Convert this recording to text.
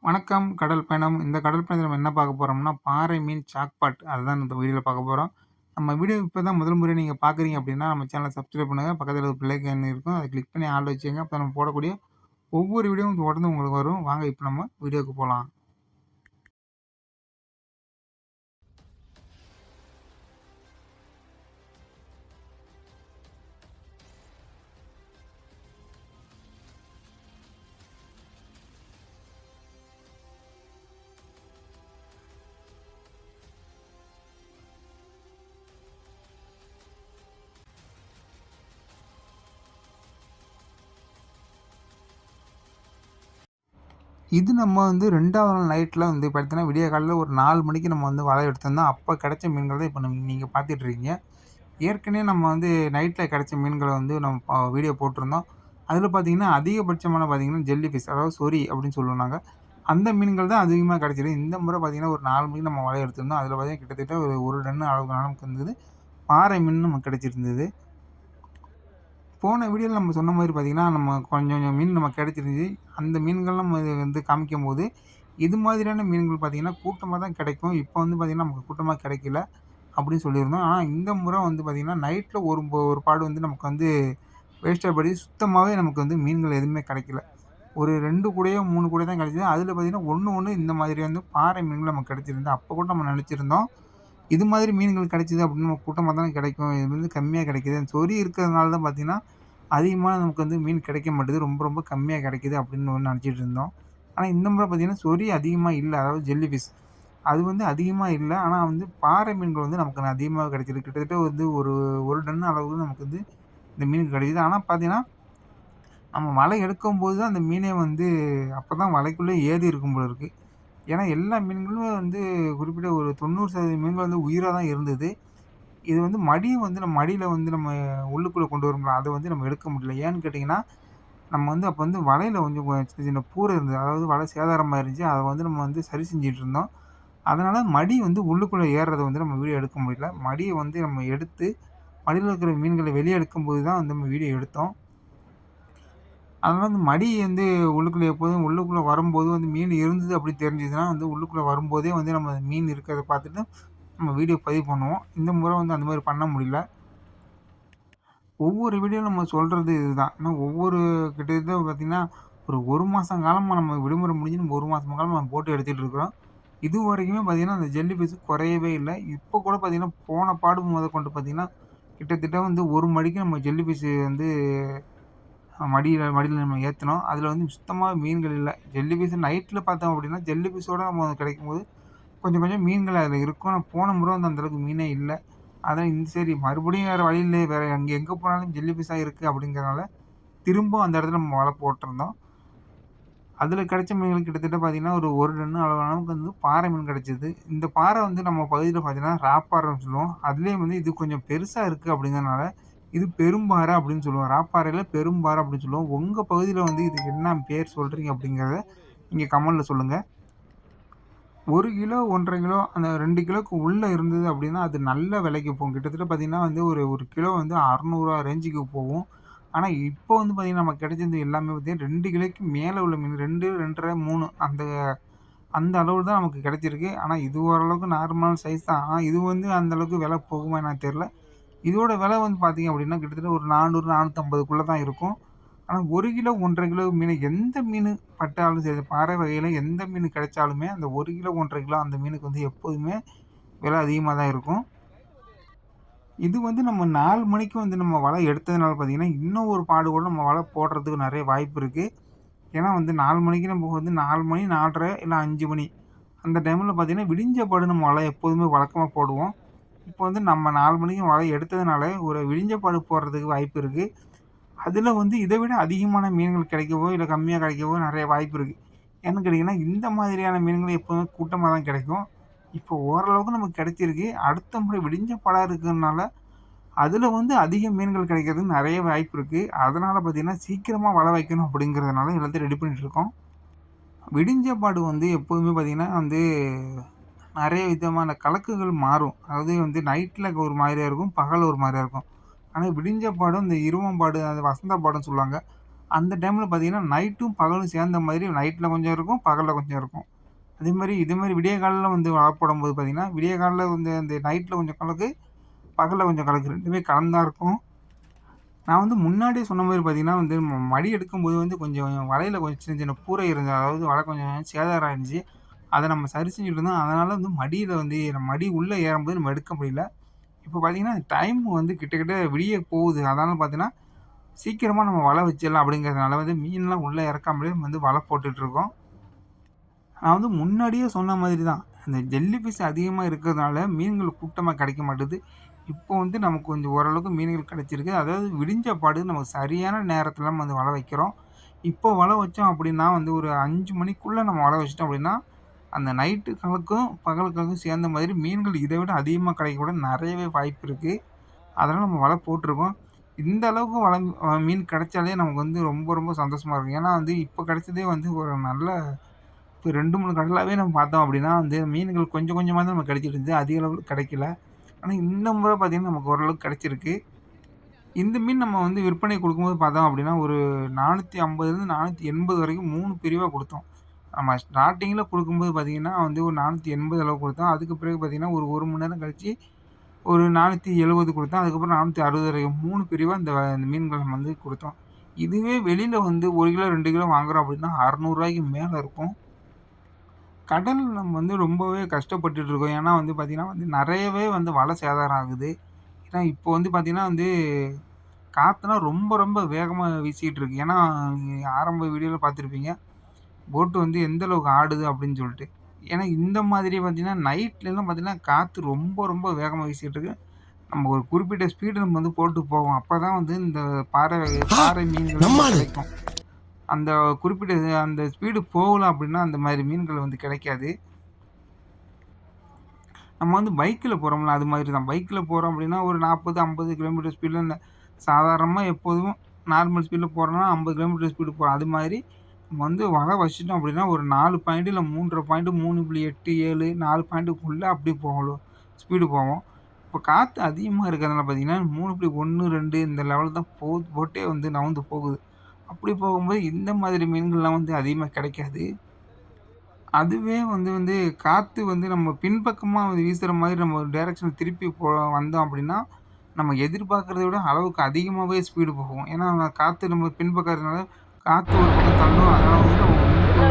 வணக்கம் கடல் பயணம். இந்த கடல் பயணத்தில நம்ம என்ன பார்க்க போறோம்னா, பாறை மீன் சாக்பாட் அதுதான் இந்த வீடியோல பார்க்க போறோம். நம்ம வீடியோ இப்ப தான் முதல் முறை நீங்க பார்க்குறீங்க அப்படின்னா, நம்ம சேனல சப்ஸ்கிரைப் பண்ணுங்க. பக்கத்தில ஒரு பெல் ஐகான் இருக்கும். அத கிளிக் பண்ணி ஆல் வச்சுக்கங்க. அப்ப நம்ம போடக்கூடிய ஒவ்வொரு வீடியோவும் தொடர்ந்து உங்களுக்கு வரும். வாங்க இப்ப நம்ம வீடியோக்கு போலாம். இது நம்ம வந்து 2வது நாள் நைட்ல வந்து பார்த்தீங்கன்னா, விடிய காலையில ஒரு 4 மணிக்கு நம்ம வந்து வலை எடுத்திருந்தோம். அப்ப கிடைச்ச மீன்கள் தான் இப்ப நீங்க பார்த்துட்டு இருக்கீங்க. ஏற்கனவே நம்ம வந்து நைட்ல கிடைச்ச மீன்கள வந்து நம்ம வீடியோ போட்டிருந்தோம். அதில பார்த்தீங்கன்னா, அதிகபட்சமான பார்த்தீங்கன்னா, ஜெல்லி ஃபிஷ் அதாவது சொறி அப்படின்னு சொல்லுவோம் நாங்க. அந்த மீன்கள் தான் அதிகமா கிடைச்சது. இந்த முறை பார்த்தீங்கன்னா, ஒரு 4 மணிக்கு நம்ம வலை எடுத்திருந்தோம். அதில பார்த்தீங்கன்னா, கிட்டத்தட்ட ஒரு 1 டன் அளவுக்கு நமக்கு வந்தது. பாறை மீன் நமக்கு கிடைச்சிருந்தது. போன வீடியோல நம்ம சொன்ன மாரி பார்த்தீங்கன்னா, நம்ம கொஞ்சம் கொஞ்சம் மீன் நமக்கு கிடைச்சிருந்துச்சு. அந்த மீன்கள் நம்ம வந்து காமிக்கும்போது, இது மாதிரியான மீன்கள் பார்த்தீங்கன்னா, கூட்டமா தான் கிடைக்கும். இப்போ வந்து பார்த்தீங்கன்னா, நமக்கு கூட்டமா கிடைக்கல அப்படின்னு சொல்லியிருந்தோம். ஆனா இந்த முறை வந்து பார்த்தீங்கன்னா, நைட்ல ஒரு பாடு வந்து நமக்கு வந்து வேஸ்ட்டா போயிடுச்சு. சுத்தமாவே நமக்கு வந்து மீன்கள் எதுவுமே கிடைக்கல. ஒரு 2 கூடையோ, 3 கூடையோ தான் கிடைச்சது. அதில பார்த்தீங்கன்னா, ஒண்ணு இந்த மாதிரி வந்து பாறை மீன்கள் நமக்கு கிடைச்சிருந்தது. அப்போ கூட நம்ம நினைச்சிருந்தோம், இது மாதிரி மீன்கள் கிடைச்சது அப்படின்னு நம்ம கூட்டமா தானே கிடைக்கும். இது வந்து கம்மியா கிடைக்குது. சொறி இருக்கிறதுனால தான் பார்த்தீங்கன்னா, அதிகமா நமக்கு வந்து மீன் கிடைக்க மாட்டுது. ரொம்ப ரொம்ப கம்மியா கிடைக்குது அப்படின்னு நினைச்சிட்டு இருந்தோம். ஆனா இந்த முறை பார்த்தீங்கன்னா, சொறி அதிகமா இல்ல. அதாவது ஜெல்லி ஃபிஷ். அது வந்து அதிகமா இல்ல. ஆனா வந்து பாறை மீன்கள் வந்து நமக்கு அதிகமா கிடைச்சது. கிட்டத்தட்ட வந்து ஒரு 1 டன் அளவு நமக்கு வந்து இந்த மீன் கிடைக்குது. ஆனா பார்த்தீங்கன்னா, நம்ம வலை எடுக்கும்போது தான் அந்த மீனே வந்து அப்பதான் வலைக்குள்ளே ஏறி இருக்கும் போல இருக்கு. ஏன்னா எல்லா மீன்களுமே வந்து குறிப்பிட்ட ஒரு 90% மீன்கள் வந்து உயிரா தான் இருந்தது. இது வந்து மடியும் வந்து நம்ம மடியில வந்து நம்ம உள்ளுக்குள்ள கொண்டு வரோம்ல, அத வந்து நம்ம எடுக்க முடியல. ஏன்னு கேட்டீங்கன்னா, நம்ம வந்து அப்ப வந்து வலையில கொஞ்சம் சின்ன சின்ன பூரை இருந்தது. அதாவது வலை சேதாரமா இருந்துச்சு. அத வந்து நம்ம வந்து சரி செஞ்சுட்டு இருந்தோம். அதனால மடி வந்து உள்ளுக்குள்ள ஏர்றத வந்து நம்ம வீடியோ எடுக்க முடியல. மடிய வந்து நம்ம எடுத்து, மடியில இருக்கிற மீன்கள வெளிய எடுக்கும்போது தான் வந்து நம்ம வீடியோ எடுத்தோம். அதனால அந்த மடி வந்து உள்ளுக்குள்ள எப்போதும் உள்ளுக்குள்ள வரும்போது வந்து மீன் இருந்தது அப்படி தெரிஞ்சுதுன்னா வந்து உள்ளுக்குள்ள வரும்போதே வந்து நம்ம மீன் இருக்கிறத பார்த்துட்டு நம்ம வீடியோ பதிவு பண்ணுவோம். இந்த முறை வந்து அந்த மாரி பண்ண முடியல. ஒவ்வொரு வீடியோ நம்ம சொல்றது இதுதான். ஏன்னா ஒவ்வொரு கிட்டத்தட்ட பார்த்தீங்கன்னா, ஒரு 1 மாசம் காலமா நம்ம விடுமுறை முடிஞ்சு நம்ம 1 மாசம் காலமா நம்ம போட்டு எடுத்துட்டு இருக்கிறோம். இதுவரைக்குமே பார்த்தீங்கன்னா, அந்த ஜெல்லி ஃபிஷ் குறையவே இல்ல. இப்போ கூட பார்த்தீங்கன்னா, போன பாடு முதற்கொண்டு பார்த்தீங்கன்னா, கிட்டத்தட்ட வந்து 1 மடிக்கு நம்ம ஜெல்லி ஃபிஷ் வந்து மடியில நம்ம ஏத்துனோம். அதில வந்து சுத்தமா மீன்கள் இல்ல. ஜெல்லி ஃபிஷ் நைட்ல பார்த்தோம் அப்படின்னா, ஜெல்லி ஃபிஷ்ஷோட நம்ம கிடைக்கும்போது கொஞ்சம் கொஞ்சம் மீன்கள் அதில இருக்கும். ஆனா போன முறை வந்து அந்த அளவுக்கு மீனே இல்ல. அதான் இந்த சரி மறுபடியும் வேற வழி இல்ல. வேற அங்க எங்க போனாலும் ஜெல்லி ஃபிஷ்ஷா இருக்கு அப்படிங்கிறனால, திரும்ப அந்த இடத்துல நம்ம வலை போட்டிருந்தோம். அதில கிடைச்ச மீன்கள் கிட்டத்தட்ட பார்த்தீங்கன்னா, ஒரு 1 டன் அளவுக்கு வந்து பாறை மீன் கிடைச்சது. இந்த பாறை வந்து நம்ம பகுதியில பார்த்தீங்கன்னா, ராப்பாறைன்னு சொல்லுவோம். அதிலேயும் வந்து இது கொஞ்சம் பெருசா இருக்கு அப்படிங்கிறனால, இது பெரும்பாறை அப்படின்னு சொல்லுவோம். ராப்பாறையில பெரும்பாறை அப்படின்னு சொல்லுவோம். உங்க பகுதியில வந்து இதுக்கு என்ன பேர் சொல்றீங்க அப்படிங்கிறத நீங்க கமெண்ட்ல சொல்லுங்க. 1 கிலோ, 1 1/2 கிலோ அந்த 2 கிலோக்கு உள்ள இருந்தது அப்படின்னா, அது நல்ல விலைக்கு போகும். கிட்டத்தட்ட பார்த்தீங்கன்னா வந்து ஒரு 1 கிலோ வந்து ரூ. 600 ரேஞ்சுக்கு போகும். ஆனா, இப்போ வந்து பார்த்தீங்கன்னா, நமக்கு கிடைச்சது எல்லாமே பார்த்தீங்கன்னா 2 கிலோக்கு மேல உள்ள மீன் 2, 2 1/2, 3 அந்த அந்த அளவு தான் நமக்கு கிடைச்சிருக்கு. ஆனா, இது ஓரளவுக்கு நார்மல் சைஸ் தான். ஆனா, இது வந்து அந்த அளவுக்கு விலை போகுமா என்னன்னு தெரியல. இதோட விலை வந்து பார்த்தீங்க அப்படின்னா, கிட்டத்தட்ட ஒரு 400, 450க்குள்ள தான் இருக்கும். ஆனா 1 கிலோ, 1 1/2 கிலோ மீனு எந்த மீனு பட்டாலும் சரி, பாறை வகையில எந்த மீன் கிடைச்சாலுமே, அந்த 1 கிலோ, 1 1/2 கிலோ அந்த மீனுக்கு வந்து எப்போதுமே விலை அதிகமா தான் இருக்கும். இது வந்து நம்ம 4 மணிக்கு வந்து நம்ம வலை எடுத்ததுனால பார்த்தீங்கன்னா, இன்னும் ஒரு பாடு கூட நம்ம வலை போடுறதுக்கு நெறைய வாய்ப்பு இருக்கு. ஏன்னா வந்து 4 மணிக்கு நம்ம வந்து 4 மணி, 4:30 இல்ல 5 மணி அந்த டைம்ல பார்த்தீங்கன்னா, விடிஞ்ச பாடு நம்ம வலை எப்போதுமே வழக்கமா போடுவோம். இப்போ வந்து நம்ம 4 மணிக்கு வலை எடுத்ததுனால, ஒரு விடிஞ்ச பாடு போடுறதுக்கு வாய்ப்பு இருக்கு. அதில வந்து இத விட அதிகமான மீன்கள் கிடைக்கவோ, இல்ல கம்மியா கிடைக்கவோ நெறைய வாய்ப்பு இருக்கு. ஏன்னு கேட்டீங்கன்னா, இந்த மாதிரியான மீன்கள் எப்பவுமே கூட்டமா தான் கிடைக்கும். இப்போ ஓரளவுக்கு நமக்கு கிடைச்சிருக்கு. அடுத்த முறை விடிஞ்ச பாடா இருக்கிறதுனால, அதில வந்து அதிக மீன்கள் கிடைக்கிறதுக்கு நெறைய வாய்ப்பு இருக்கு. அதனால பார்த்தீங்கன்னா, சீக்கிரமா வலை வைக்கணும் அப்படிங்கிறதுனால எல்லாத்தையும் ரெடி பண்ணிட்டு இருக்கோம். விடிஞ்ச பாடு வந்து எப்போதுமே பார்த்தீங்கன்னா வந்து, நெறைய விதமான கலக்குகள் மாறும். அதாவது வந்து நைட்ல ஒரு மாதிரியா இருக்கும், பகல்ல ஒரு மாதிரியா இருக்கும். ஆனா விடிஞ்ச பாடும், இந்த இரவம் பாடு, அது வசந்த பாடுன்னு சொல்லுவாங்க. அந்த டைம்ல பார்த்தீங்கன்னா, நைட்டும் பகலும் சேர்ந்த மாதிரி நைட்ல கொஞ்சம் இருக்கும், பகல்ல கொஞ்சம் இருக்கும். அதேமாரி இதேமாரி விடிய காலைல வந்து வலை போடும்போது பார்த்தீங்கன்னா, விடிய காலைல வந்து அந்த நைட்ல கொஞ்சம் கலக்கு, பகல்ல கொஞ்சம் கலக்கு 2மே கலந்து தான் இருக்கும். நான் வந்து முன்னாடியே சொன்ன மாரி பார்த்தீங்கன்னா வந்து, மடி எடுக்கும்போது வந்து கொஞ்சம் வலையில கொஞ்சம் சின்ன சின்ன பூரை இருந்தது. அதாவது வலை கொஞ்சம் சேதாரம் இருந்துச்சு. அத நம்ம சரி செஞ்சுட்டு இருந்தோம். அதனால வந்து மடியில வந்து மடி உள்ள ஏறும்போது நம்ம எடுக்க முடியல. இப்ப பார்த்தீங்கன்னா, டைம் வந்து கிட்டத்தட்ட விடிய போகுது. அதனால பார்த்தீங்கன்னா, சீக்கிரமா நம்ம வலை வச்சிடலாம் அப்படிங்கிறதுனால வந்து மீன்லாம் உள்ள இறக்காமலே வந்து வலை போட்டுட்டு இருக்கோம். நான் வந்து முன்னாடியே சொன்ன மாதிரி தான். அந்த ஜெல்லி ஃபிஷ் அதிகமா இருக்கிறதுனால மீன்கள் கூட்டமா கிடைக்க மாட்டுது. இப்போ வந்து நமக்கு கொஞ்சம் ஓரளவுக்கு மீன்கள் கிடைச்சிருக்கு. அதாவது விடிஞ்ச பாடு நமக்கு சரியான நேரத்தில நம்ம வந்து வலை வைக்கிறோம். இப்போ வலை வச்சோம் அப்படின்னா வந்து ஒரு 5 மணிக்குள்ள நம்ம வலை வச்சுட்டோம் அப்படின்னா, அந்த நைட்டு கணக்கும், பகல் கணக்கும் சேர்ந்த மாதிரி மீன்கள் இத விட அதிகமா கிடைக்க கூட நெறையவே வாய்ப்பு இருக்கு. அதனால நம்ம வலை போட்டுருக்கோம். இந்த அளவுக்கு மீன் கிடைச்சாலே நமக்கு வந்து ரொம்ப ரொம்ப சந்தோஷமா இருக்கும். ஏன்னா வந்து இப்போ கிடைச்சதே வந்து ஒரு நல்ல இப்போ 2, 3 கடலாவே நம்ம பார்த்தோம் அப்படின்னா வந்து மீன்கள் கொஞ்சம் கொஞ்சமா தான் நமக்கு கிடைச்சிட்டு இருந்துச்சு. அதிக அளவுல கிடைக்கல. ஆனா இந்த முறை பார்த்தீங்கன்னா, நமக்கு ஓரளவுக்கு கிடைச்சிருக்கு. இந்த மீன் நம்ம வந்து விற்பனைக்கு குடுக்கும்போது பார்த்தோம் அப்படின்னா, ஒரு 450லேருந்து 480 வரைக்கும் 3 பிரிவா குடுத்தோம். நம்ம ஸ்டார்ட்டிங்கில குடுக்கும்போது பார்த்தீங்கன்னா, வந்து ஒரு 480 அளவு குடுத்தோம். அதுக்கு பிறகு பார்த்தீங்கன்னா, ஒரு 1 மணி நேரம் கழிச்சு ஒரு 470 குடுத்தோம். அதுக்கப்புறம் 460 வரைக்கும் 3 பிரிவா இந்த மீன்கள் நம்ம வந்து குடுத்தோம். இதுவே வெளியில வந்து 1 கிலோ, 2 கிலோ வாங்குறோம் அப்படின்னா, ரூ. 600க்கு மேல இருக்கும். கடல் நம்ம வந்து ரொம்பவே கஷ்டப்பட்டுட்டு இருக்கோம். ஏன்னா வந்து பார்த்தீங்கன்னா வந்து நெறையவே வந்து வலை சேதாரம் ஆகுது. ஏன்னா இப்போ வந்து பார்த்தீங்கன்னா வந்து காத்துலாம் ரொம்ப ரொம்ப வேகமா வீசிட்டு இருக்கு. ஏன்னா நீங்க ஆரம்ப வீடியோல பார்த்துருப்பீங்க. போட் வந்து எந்த அளவுக்கு ஆடுது அப்படின்னு சொல்லிட்டு. ஏன்னா இந்த மாதிரி பார்த்தீங்கன்னா நைட்லலாம் பார்த்தீங்கன்னா காத்து ரொம்ப ரொம்ப வேகமா வீசிட்டு இருக்கு. நம்ம ஒரு குறிப்பிட்ட ஸ்பீடு நம்ம வந்து போட்டு போவோம். அப்பதான் வந்து இந்த பாறை மீன்கள் வந்து நம்மாளு கிடைக்கும். அந்த குறிப்பிட்ட அந்த ஸ்பீடு போகல அப்படின்னா அந்த மாரி மீன்கள் வந்து கிடைக்காது. நம்ம வந்து பைக்ல போறோம்ல, அது மாதிரி தான். பைக்ல போறோம் அப்படின்னா, ஒரு 40, 50 கிலோமீட்டர் ஸ்பீட்ல சாதாரணமா எப்போதும் நார்மல் ஸ்பீட்ல போறோம்னா, 50 கிலோமீட்டர் ஸ்பீடு போறோம். அது மாதிரி நம்ம வந்து வலை வச்சுட்டோம் அப்படின்னா, ஒரு 4 பாயிண்ட் இல்ல 3 1/2 பாயிண்ட் 3.8, 7, 4 பாயிண்ட்டுக்குள்ள அப்படி போகலும் ஸ்பீடு போவோம். இப்போ காத்து அதிகமா இருக்கிறதுனால பார்த்தீங்கன்னா, 3.1, 2 இந்த லெவல் தான் போட்டே வந்து நவுந்து போகுது. அப்படி போகும்போது இந்த மாதிரி மீன்கள்லாம் வந்து அதிகமா கிடைக்காது. அதுவே வந்து வந்து காத்து வந்து நம்ம பின்பக்கமா வந்து வீசுற மாதிரி நம்ம ஒரு டைரக்ஷன்ல திருப்பி வந்தோம் அப்படின்னா, நம்ம எதிர்பார்க்கிறத விட அளவுக்கு அதிகமாவே ஸ்பீடு போகும். ஏன்னா, காத்து நம்ம பின்பக்கம் இருக்கனால காத்து ஒரு பக்கம் தள்ளும். அதனால வந்து நம்ம முன்கூட்டியே